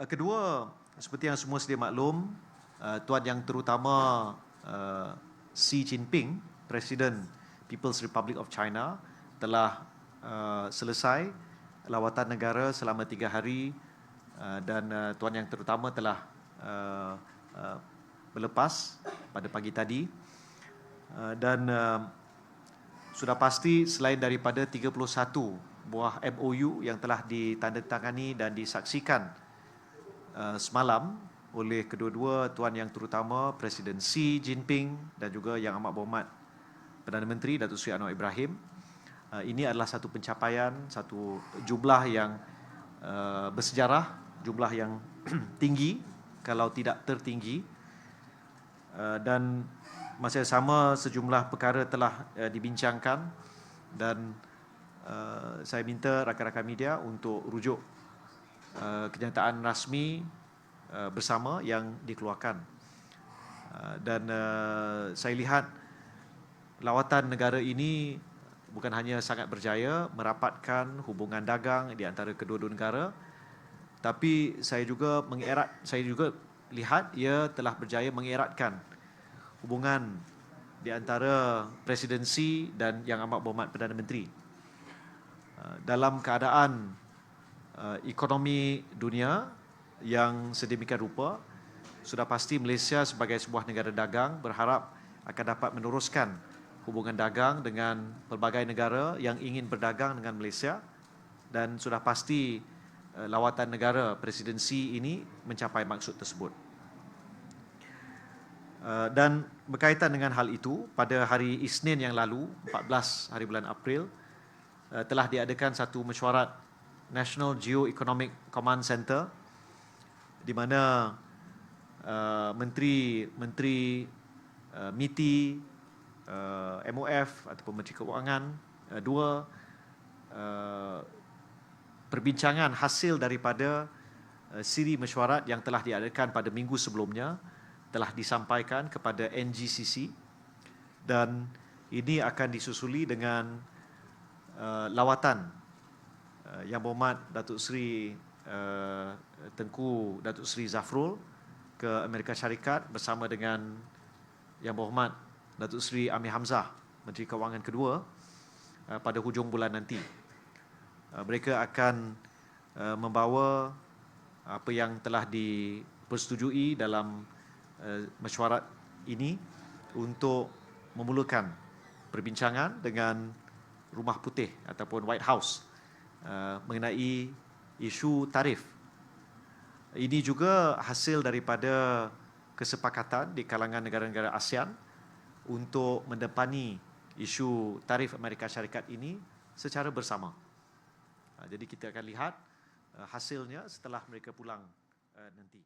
Kedua, seperti yang semua sedia maklum, Tuan Yang Terutama Xi Jinping, Presiden People's Republic of China, telah selesai lawatan negara selama 3 hari dan Tuan Yang Terutama telah berlepas pada pagi tadi dan sudah pasti selain daripada 31 buah MOU yang telah ditandatangani dan disaksikan semalam oleh kedua-dua Tuan Yang Terutama Presiden Xi Jinping dan juga Yang Amat Berhormat Perdana Menteri Datuk Seri Anwar Ibrahim, ini adalah satu pencapaian, satu jumlah yang bersejarah, jumlah yang tinggi kalau tidak tertinggi, dan masa yang sama sejumlah perkara telah dibincangkan dan saya minta rakan-rakan media untuk rujuk kenyataan rasmi bersama yang dikeluarkan. Dan saya lihat lawatan negara ini bukan hanya sangat berjaya merapatkan hubungan dagang di antara kedua-dua negara, tapi saya juga lihat ia telah berjaya mengeratkan hubungan di antara presidensi dan Yang Amat Berhormat Perdana Menteri. Dalam keadaan ekonomi dunia yang sedemikian rupa, sudah pasti Malaysia sebagai sebuah negara dagang berharap akan dapat meneruskan hubungan dagang dengan pelbagai negara yang ingin berdagang dengan Malaysia, dan sudah pasti lawatan negara presidensi ini mencapai maksud tersebut. Dan berkaitan dengan hal itu, pada hari Isnin yang lalu, 14 hari bulan April, telah diadakan satu mesyuarat National Geo-Economic Command Center di mana menteri MITI, MOF ataupun Menteri Keuangan, dua perbincangan hasil daripada siri mesyuarat yang telah diadakan pada minggu sebelumnya telah disampaikan kepada NGCC, dan ini akan disusuli dengan lawatan Yang Berhormat Datuk Seri Tengku Datuk Seri Zafrul ke Amerika Syarikat bersama dengan Yang Berhormat Datuk Seri Amir Hamzah, Menteri Keuangan kedua, pada hujung bulan nanti. Mereka akan membawa apa yang telah dipersetujui dalam mesyuarat ini untuk memulakan perbincangan dengan Rumah Putih ataupun White House mengenai isu tarif. Ini juga hasil daripada kesepakatan di kalangan negara-negara ASEAN untuk mendepani isu tarif Amerika Syarikat ini secara bersama. Jadi kita akan lihat hasilnya setelah mereka pulang nanti.